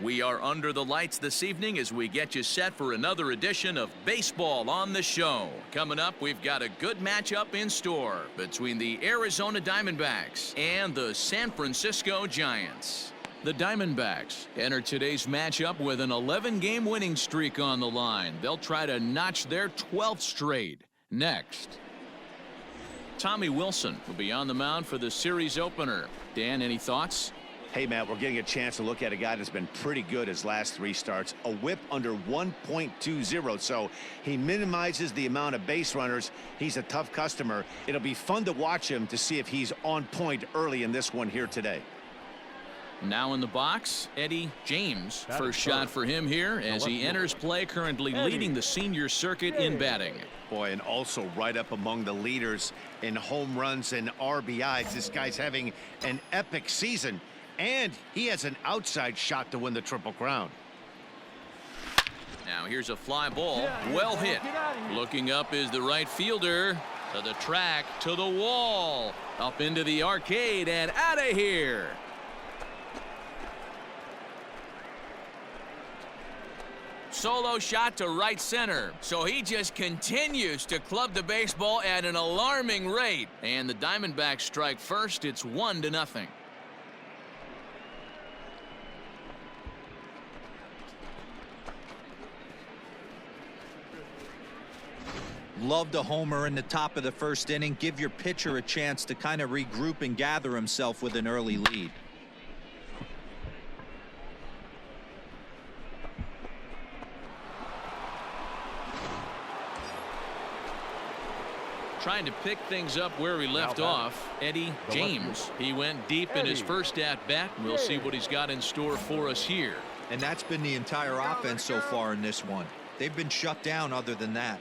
We are under the lights this evening as we get you set for another edition of Baseball on the Show. Coming up, we've got a good matchup in store between the Arizona Diamondbacks and the San Francisco Giants. The Diamondbacks enter today's matchup with an 11-game winning streak on the line. They'll try to notch their 12th straight. Next, Tommy Wilson will be on the mound for the series opener. Dan, any thoughts? Hey, Matt, we're getting a chance to look at a guy that's been pretty good his last 3 starts. A whip under 1.20, so he minimizes the amount of base runners. He's a tough customer. It'll be fun to watch him to see if he's on point early in this one here today. Now in the box, Eddie James. First shot for him here as he enters play, currently leading the senior circuit in batting. Boy, and also right up among the leaders in home runs and RBIs. This guy's having an epic season. And he has an outside shot to win the Triple Crown. Now here's a fly ball. Well hit. Looking up is the right fielder. To the track, to the wall. Up into the arcade and out of here. Solo shot to right center. So he just continues to club the baseball at an alarming rate. And the Diamondbacks strike first. It's 1-0. Love the homer in the top of the first inning. Give your pitcher a chance to kind of regroup and gather himself with an early lead. Trying to pick things up where he left off, Eddie James. He went deep in his first at-bat. We'll see what he's got in store for us here. And that's been the entire offense so far in this one. They've been shut down other than that.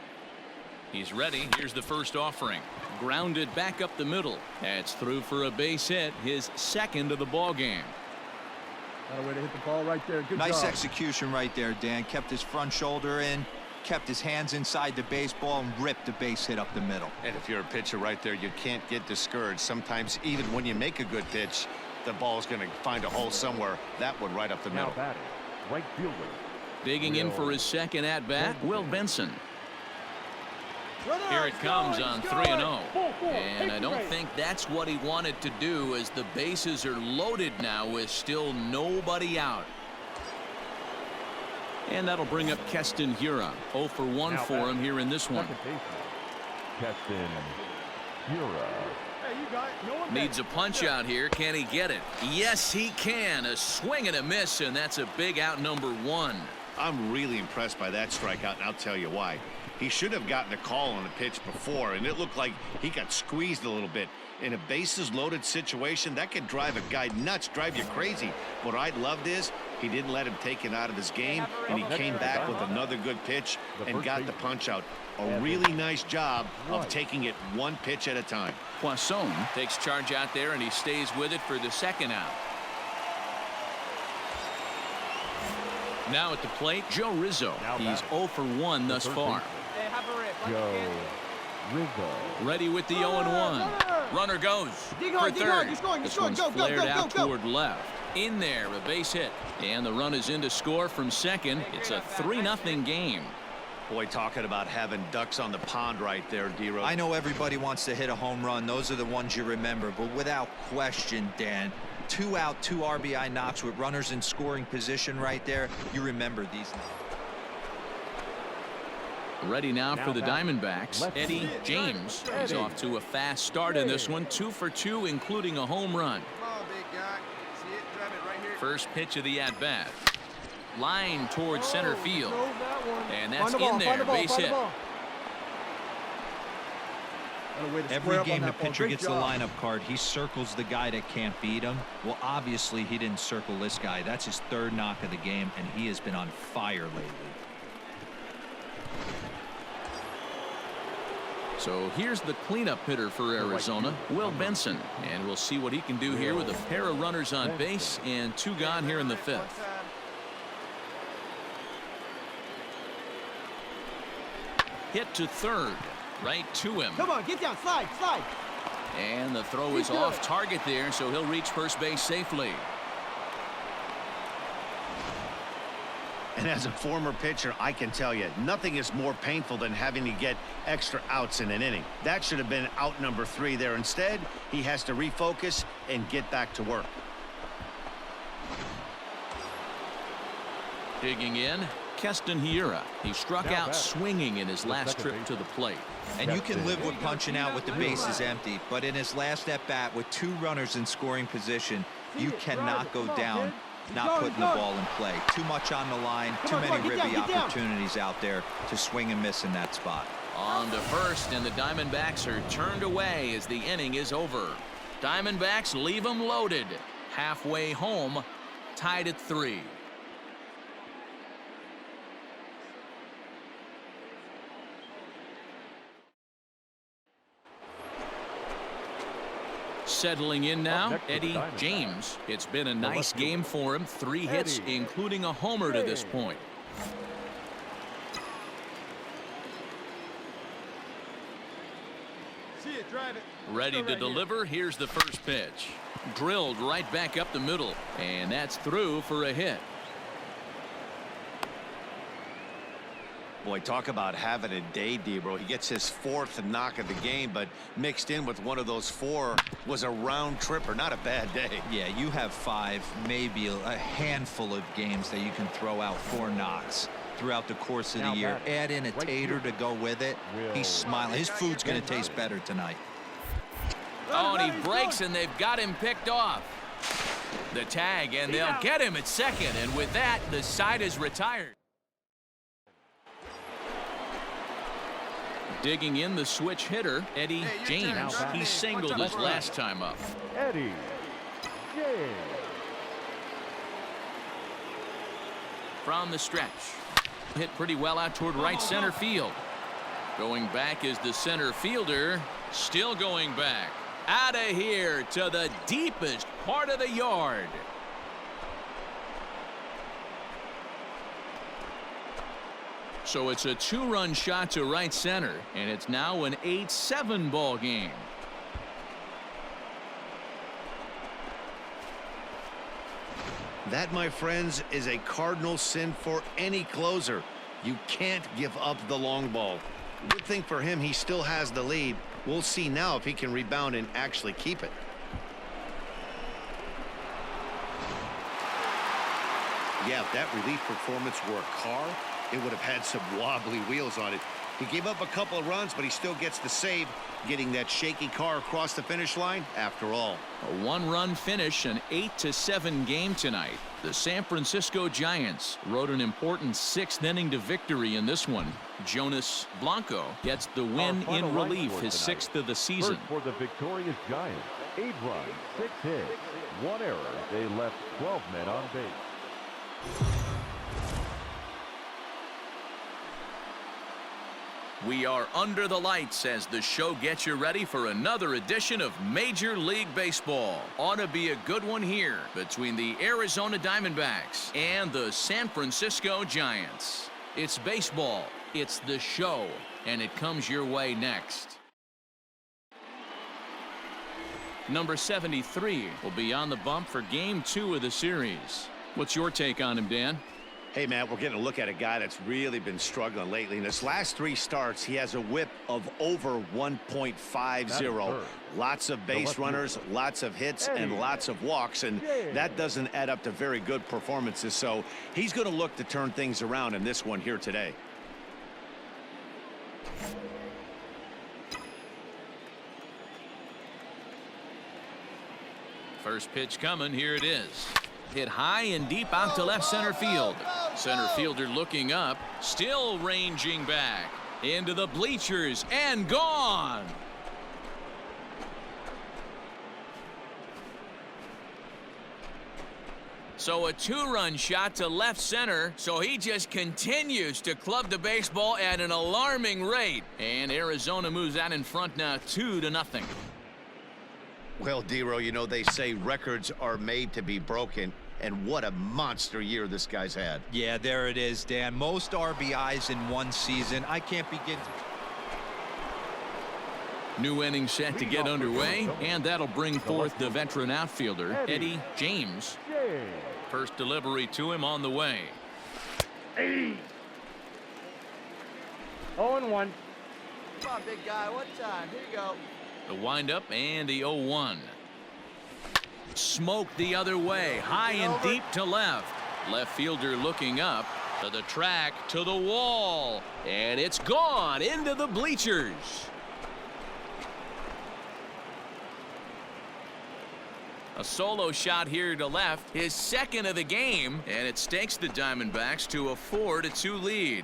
He's ready. Here's the first offering. Grounded back up the middle. That's through for a base hit, his second of the ball game. Got a way to hit the ball right there. Good nice job. execution right there, Dan. Kept his front shoulder in, kept his hands inside the baseball, and ripped the base hit up the middle. And if you're a pitcher right there, you can't get discouraged. Sometimes even when you make a good pitch, the ball's going to find a hole somewhere. That one right up the middle. Now batting, right fielder. Digging in for his second at-bat, Will Benson. Here it comes on 3-0. And I don't think that's what he wanted to do, as the bases are loaded now with still nobody out. And that'll bring up Keston Hiura. 0 for 1 for him here in this one. Keston Hiura. Needs a punch out here. Can he get it? Yes, he can. A swing and a miss, and that's a big out, number 1. I'm really impressed by that strikeout, and I'll tell you why. He should have gotten a call on the pitch before, and it looked like he got squeezed a little bit. In a bases loaded situation, that could drive a guy nuts, drive you crazy. What I loved is he didn't let him take it out of his game, and he came back with another good pitch and got the punch out. A really nice job of taking it one pitch at a time. Poisson takes charge out there, and he stays with it for the second out. Now at the plate, Joe Rizzo. He's 0 for 1 thus far. Joe Rizzo. Ready with the 0-1. Runner goes for third. This one's flared out toward left. In there, a base hit. And the run is in to score from second. It's a 3-0 game. Boy, talking about having ducks on the pond right there, D-Rose. I know everybody wants to hit a home run. Those are the ones you remember. But without question, Dan, 2 out, 2 RBI knocks with runners in scoring position right there. You remember these. Ready now for the Diamondbacks, Eddie James. He's off to a fast start in this one. 2 for 2, including a home run. First pitch of the at-bat. Line towards center field. And that's in there, base hit. Every game the pitcher gets the lineup card, he circles the guy that can't beat him. Well, obviously he didn't circle this guy. That's his 3rd knock of the game, and he has been on fire lately. So here's the cleanup hitter for Arizona, Will Benson. And we'll see what he can do here with a pair of runners on base and 2 gone here in the 5th. Hit to third. Right to him. Come on, get down, slide. And the throw is off target there, so he'll reach first base safely. And as a former pitcher, I can tell you, nothing is more painful than having to get extra outs in an inning. That should have been out number 3 there. Instead, he has to refocus and get back to work. Digging in, Keston Hiura. He struck out swinging in his last trip to the plate. And you can live with punching out with the bases empty, but in his last at-bat with 2 runners in scoring position, you cannot go down not putting the ball in play. Too much on the line, too many ribby opportunities out there to swing and miss in that spot. On to first, and the Diamondbacks are turned away as the inning is over. Diamondbacks leave them loaded. Halfway home, tied at 3. Settling in now, Eddie James. It's been a nice game for him. 3 hits, including a homer to this point. Ready to deliver. Here's the first pitch. Drilled right back up the middle, and that's through for a hit. Boy, talk about having a day, Debro. He gets his 4th knock of the game, but mixed in with one of those 4 was a round tripper. Not a bad day. Yeah, you have 5, maybe a handful of games that you can throw out 4 knocks throughout the course of the year. Add in a tater to go with it. He's smiling. His food's going to taste better tonight. Oh, and he breaks, and they've got him picked off. The tag, and they'll get him at second, and with that, the side is retired. Digging in, the switch hitter, Eddie James. He singled his last time up. Eddie James. From the stretch. Hit pretty well out toward right center field. Going back is the center fielder. Still going back. Out of here to the deepest part of the yard. So it's a 2-run shot to right center, and it's now an 8-7 ball game. That, my friends, is a cardinal sin for any closer. You can't give up the long ball. Good thing for him, he still has the lead. We'll see now if he can rebound and actually keep it. Yeah, if that relief performance were a car, it would have had some wobbly wheels on it. He gave up a couple of runs, but he still gets the save, getting that shaky car across the finish line after all. A 1-run finish, an 8-7 game tonight. The San Francisco Giants rode an important 6th inning to victory in this one. Jonas Blanco gets the win in relief, his 6th of the season. First for the victorious Giants, 8 runs, 6 hits, 1 error. They left 12 men on base. We are under the lights as the show gets you ready for another edition of Major League Baseball. Ought to be a good one here between the Arizona Diamondbacks and the San Francisco Giants. It's baseball, it's the show, and it comes your way next. Number 73 will be on the bump for Game 2 of the series. What's your take on him, Dan? Hey, Matt, we're getting a look at a guy that's really been struggling lately. In his last 3 starts, he has a whip of over 1.50. Lots of base runners, lots of hits, and lots of walks, and that doesn't add up to very good performances. So he's going to look to turn things around in this one here today. First pitch coming. Here it is. Hit high and deep out to left center field. Center fielder looking up, still ranging back into the bleachers and gone. So a 2-run shot to left center, so he just continues to club the baseball at an alarming rate. And Arizona moves out in front now 2-0. Well, Dero, you know, they say records are made to be broken, and what a monster year this guy's had. Yeah, there it is, Dan. Most RBIs in one season. I can't begin to... New inning set to get underway, and that'll bring forth the veteran outfielder, Eddie James. First delivery to him on the way. 80. 0-1. Come on, big guy. What time? Here you go. The windup and the 0-1. Smoked the other way, high and deep to left. Left fielder looking up to the track, to the wall, and it's gone into the bleachers. A solo shot here to left, his second of the game, and it stakes the Diamondbacks to a 4-2 lead.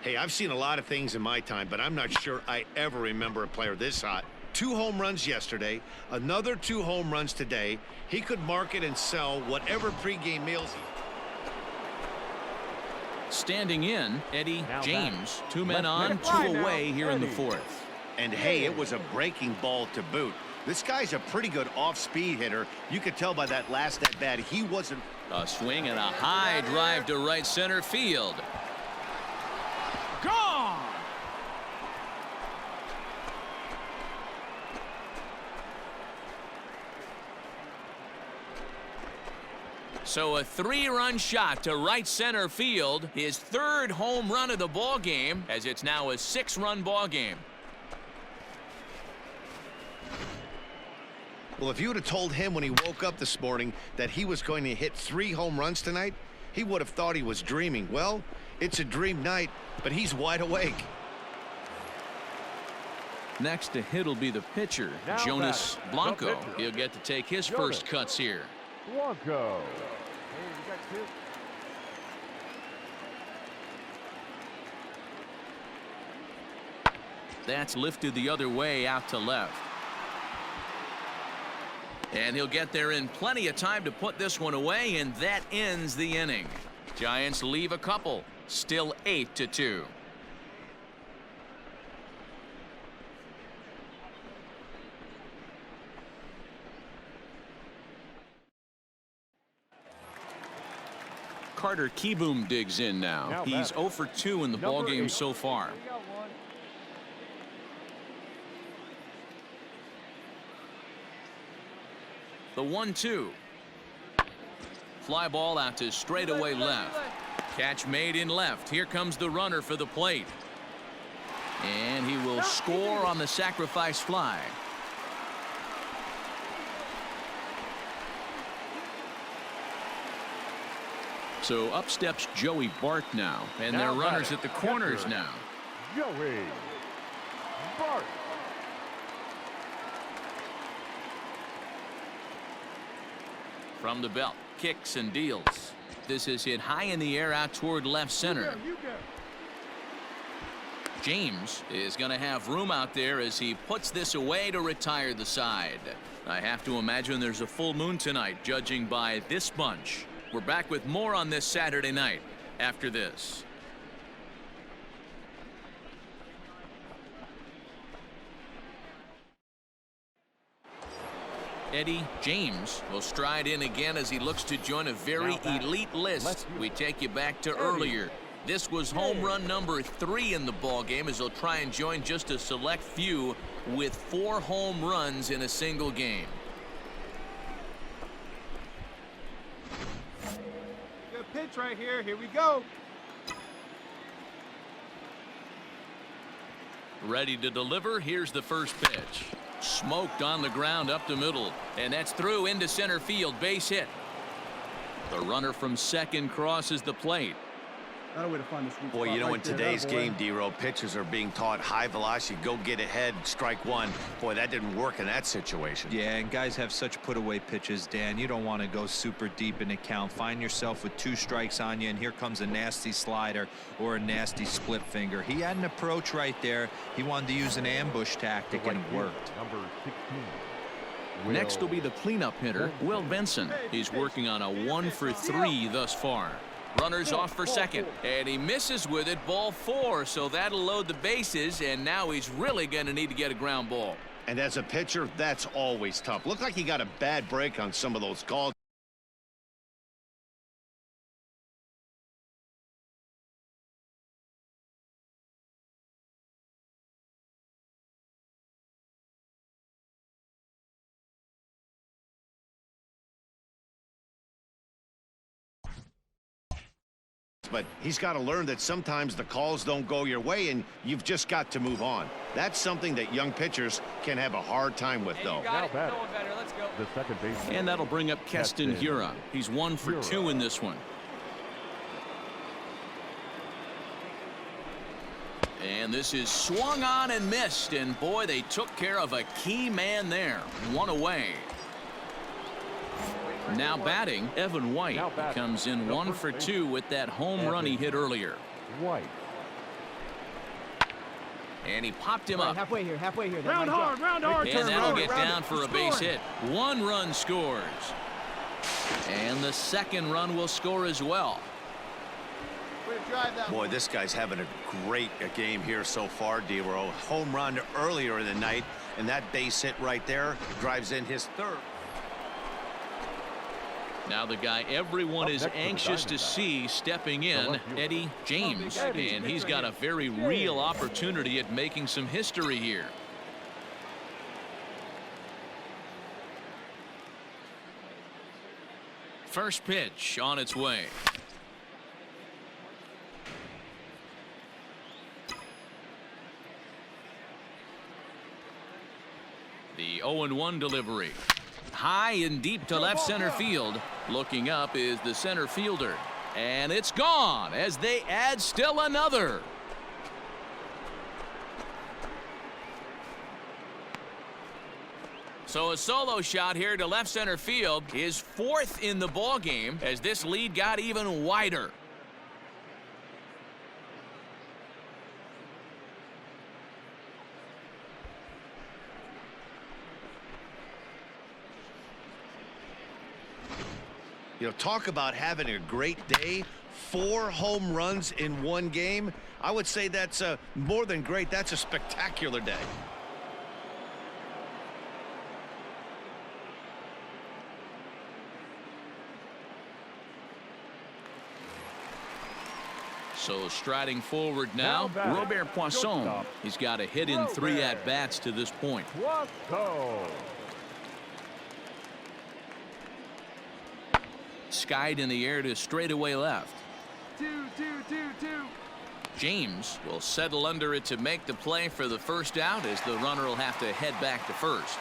Hey, I've seen a lot of things in my time, but I'm not sure I ever remember a player this hot. 2 home runs yesterday, another 2 home runs today. He could market and sell whatever pregame meals he... Standing in, Eddie Now James. back. 2 men Left on, field. 2 away here in the Eddie. 4th. And hey, it was a breaking ball to boot. This guy's a pretty good off-speed hitter. You could tell by that last at-bat he wasn't... A swing and a high drive to right center field. Gone! So a 3-run shot to right center field, his 3rd home run of the ball game, as it's now a 6-run ball game. Well, if you would have told him when he woke up this morning that he was going to hit 3 home runs tonight, he would have thought he was dreaming. Well, it's a dream night, but he's wide awake. Next to hit will be the pitcher, Now Jonas batting, the Blanco. pitcher. He'll get to take his Jonas. first cuts here. Blanco. That's lifted the other way out to left. And he'll get there in plenty of time to put this one away, and that ends the inning. Giants leave a couple, still 8-2. Carter Kieboom digs in now. Now He's batting. 0 for 2 in the Number ballgame 8. so far. The 1-2. Fly ball out to straightaway left. Catch made in left. Here comes the runner for the plate. And he will score on the sacrifice fly. So up steps Joey Bart now, and Now they're runners batting, at the corners catcher. now. Joey Bart. From the belt, kicks and deals. This is hit high in the air out toward left center. James is going to have room out there as he puts this away to retire the side. I have to imagine there's a full moon tonight, judging by this bunch. We're back with more on this Saturday night after this. Eddie James will stride in again as he looks to join a very elite list. We take you back to earlier. This was home run number 3 in the ball game, as he'll try and join just a select few with 4 home runs in a single game. Good pitch right here. Here we go. Ready to deliver. Here's the first pitch. Smoked on the ground up the middle, and that's through into center field. Base hit. The runner from second crosses the plate. Not a way to find the sweet Boy, spot you know, right in there. today's That boy. game, D-Row, pitchers are being taught high velocity, go get ahead, strike one. Boy, that didn't work in that situation. Yeah, and guys have such put-away pitches, Dan. You don't want to go super deep in the count. Find yourself with 2 strikes on you, and here comes a nasty slider or a nasty split finger. He had an approach right there. He wanted to use an ambush tactic, and it worked. Number 16. Next will be the cleanup hitter, Will Benson. He's working on a 1 for 3 thus far. Runners off for second, and he misses with it. Ball 4, so that'll load the bases, and now he's really going to need to get a ground ball. And as a pitcher, that's always tough. Looked like he got a bad break on some of those calls. but he's got to learn that sometimes the calls don't go your way, and you've just got to move on. That's something that young pitchers can have a hard time with, though. Now batting, the second baseman. And that'll bring up Keston Hiura. He's 1 for 2 in this one. And this is swung on and missed, and boy, they took care of a key man there. 1 away. Now batting, Evan White. He comes in 1 for 2 with that home run he hit earlier. White. And he popped him up. Halfway here. Round hard. And that'll get down for a base hit. 1 run scores. And the second run will score as well. Boy, this guy's having a great game here so far, D-Row. Home run earlier in the night, and that base hit right there drives in his 3rd. Now the guy everyone is anxious to see stepping in, Eddie James. And he's got a very real opportunity at making some history here. First pitch on its way. The 0-1 delivery. High and deep to left center field. Looking up is the center fielder. And it's gone as they add still another. So a solo shot here to left center field, his 4th in the ball game as this lead got even wider. You know, talk about having a great day. 4 home runs in 1 game. I would say that's more than great. That's a spectacular day. So striding forward now, Robert Poisson. He's got a hit in 3 at-bats to this point. Skied in the air to straightaway left. 2. James will settle under it to make the play for the first out as the runner will have to head back to first.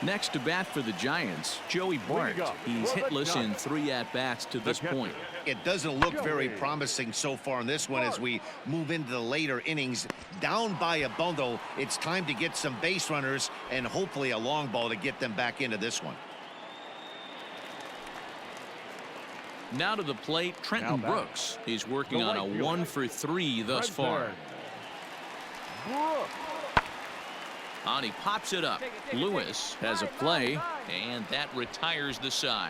Next to bat for the Giants, Joey Bart. He's hitless in 3 at-bats to this point. It doesn't look very promising so far in this one as we move into the later innings. Down by a bundle, it's time to get some base runners and hopefully a long ball to get them back into this one. Now to the plate, Trenton Brooks. He's working on a 1 for 3 thus far. On he pops it up. Lewis has a play, and that retires the side.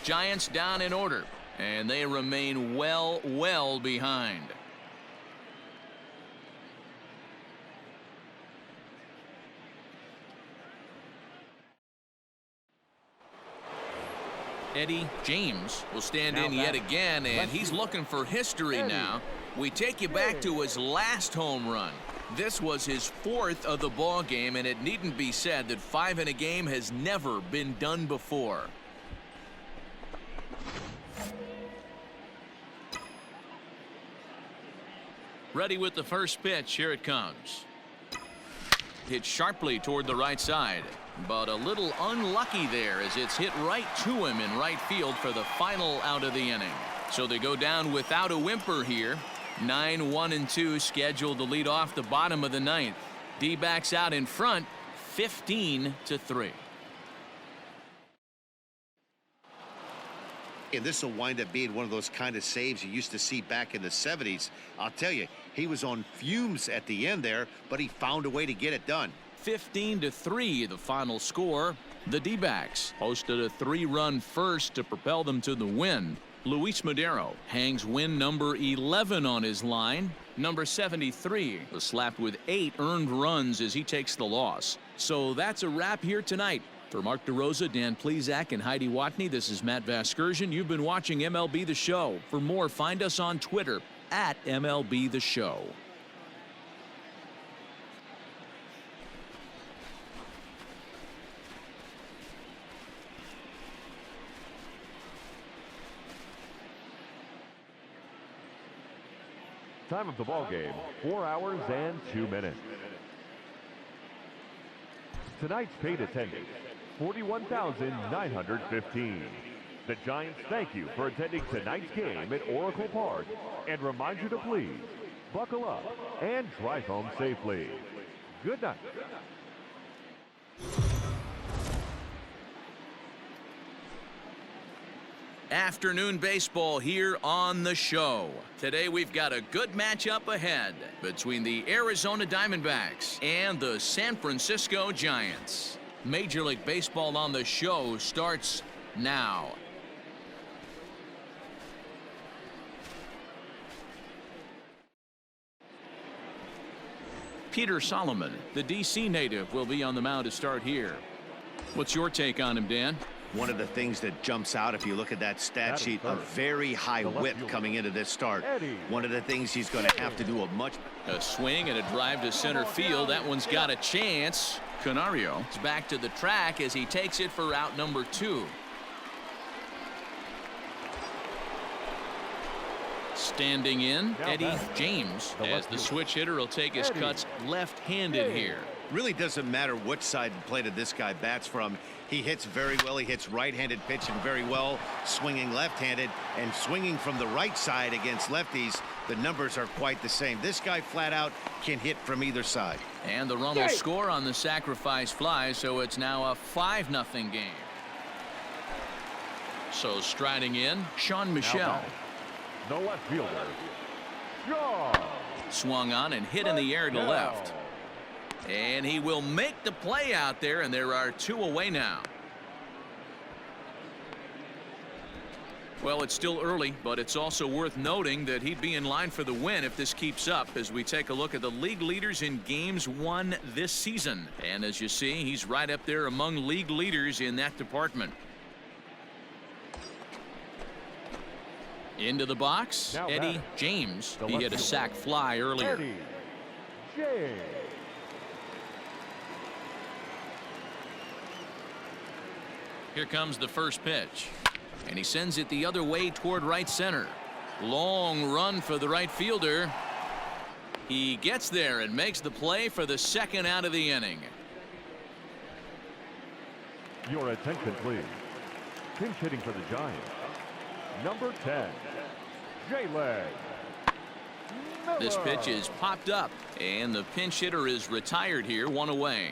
Giants down in order, and they remain well behind. Eddie James will stand in yet again, and he's looking for history now. We take you back to his last home run. This was his 4th of the ball game, and it needn't be said that 5 in a game has never been done before. Ready with the first pitch. Here it comes. Hit sharply toward the right side, but a little unlucky there as it's hit right to him in right field for the final out of the inning. So they go down without a whimper here. 9-1-2 scheduled to lead off the bottom of the 9th. D-backs out in front, 15-3. And this will wind up being one of those kind of saves you used to see back in the 70s. I'll tell you, he was on fumes at the end there, but he found a way to get it done. 15-3 the final score. The D-backs posted a 3-run first to propel them to the win. Luis Madero hangs win number 11 on his line. Number 73 was slapped with 8 earned runs as he takes the loss. So that's a wrap here tonight. For Mark DeRosa, Dan Plesac, and Heidi Watney, this is Matt Vasgersian. You've been watching MLB The Show. For more, find us on Twitter @MLB The Show. Time of the ball game, 4 hours and 2 minutes. Tonight's paid attendance, 41,915. The Giants thank you for attending tonight's game at Oracle Park and remind you to please buckle up and drive home safely. Good night. Afternoon baseball here on the show. Today we've got a good matchup ahead between the Arizona Diamondbacks and the San Francisco Giants. Major League Baseball on the show starts now. Peter Solomon, the D.C. native, will be on the mound to start here. What's your take on him, Dan? One of the things that jumps out if you look at that stat sheet, a very high whip coming into this start. One of the things he's going to have to do a swing and a drive to center field. That one's got a chance. Canario is back to the track as he takes it for out number 2. Standing in, Eddie James, as the switch hitter will take his cuts left-handed here. Really doesn't matter which side of the plate this guy bats from. He hits very well. He hits right-handed pitching very well, swinging left-handed, and swinging from the right side against lefties. The numbers are quite the same. This guy flat out can hit from either side. And the run will score on the sacrifice fly, so it's now a 5-0 game. So striding in, Sean Michelle. The left fielder, Shaw. Swung on and hit in the air to left. And he will make the play out there, and there are 2 away now. Well, it's still early, but it's also worth noting that he'd be in line for the win if this keeps up as we take a look at the league leaders in games won this season. And as you see, he's right up there among league leaders in that department. Into the box, Now Eddie James. He hit a fielder, sac fly earlier. Eddie James. Here comes the first pitch. And he sends it the other way toward right center. Long run for the right fielder. He gets there and makes the play for the second out of the inning. Your attention, please. Pinch hitting for the Giants, number 10, Jalen Miller. This pitch is popped up, and the pinch hitter is retired here, 1 away.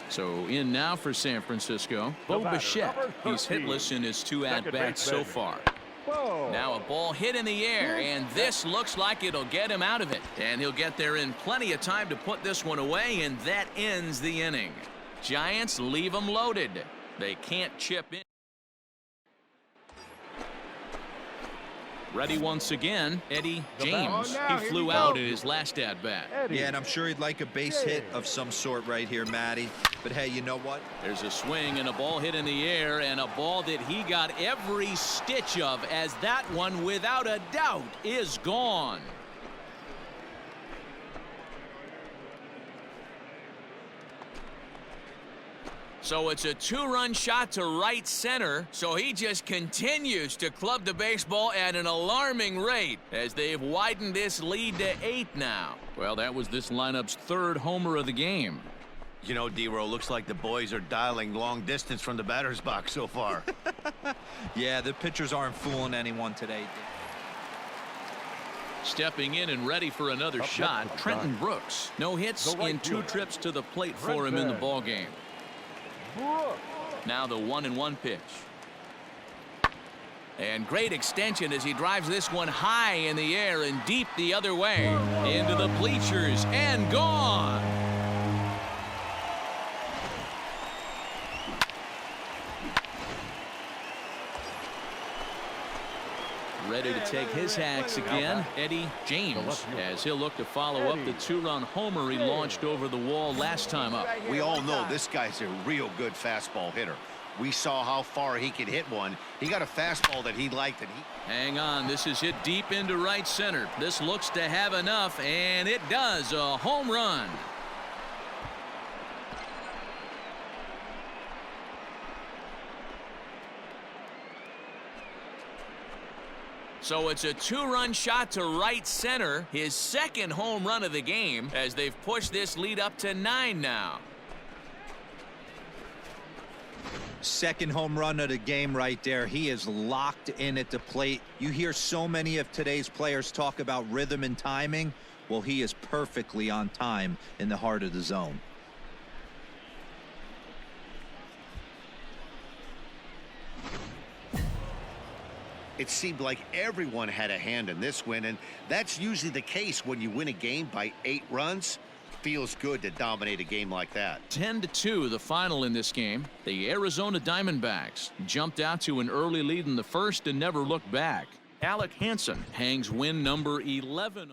So in now for San Francisco, Bo Bichette. He's hitless in his 2 at-bats so far. Whoa. Now a ball hit in the air, and this looks like it'll get him out of it. And he'll get there in plenty of time to put this one away, and that ends the inning. Giants leave them loaded. They can't chip in. Ready once again, Eddie James. He flew out in his last at-bat. Yeah, and I'm sure he'd like a base hit of some sort right here, Matty. But hey, you know what? There's a swing and a ball hit in the air, and a ball that he got every stitch of, as that one, without a doubt, is gone. So it's a 2-run shot to right center. So he just continues to club the baseball at an alarming rate as they've widened this lead to 8 now. Well, that was this lineup's 3rd homer of the game. You know, D-Row, looks like the boys are dialing long distance from the batter's box so far. Yeah, the pitchers aren't fooling anyone today. Stepping in and ready for another shot, Trenton Brooks. No hits in 2 trips to the plate for him in the ballgame. Now the 1-1 pitch. And great extension as he drives this one high in the air and deep the other way. Into the bleachers and gone. Ready to take his hacks again, Eddie James, as he'll look to follow up the 2-run homer he launched over the wall last time up. We all know this guy's a real good fastball hitter. We saw how far he could hit one. He got a fastball that he liked. Hang on, this is hit deep into right center. This looks to have enough, and it does. A home run. So it's a 2-run shot to right center, his second home run of the game, as they've pushed this lead up to 9 now. Second home run of the game right there. He is locked in at the plate. You hear so many of today's players talk about rhythm and timing. Well, he is perfectly on time in the heart of the zone. It seemed like everyone had a hand in this win, and that's usually the case when you win a game by 8 runs. Feels good to dominate a game like that. 10-2 the final in this game. The Arizona Diamondbacks jumped out to an early lead in the first and never looked back. Alec Hansen hangs win number 11.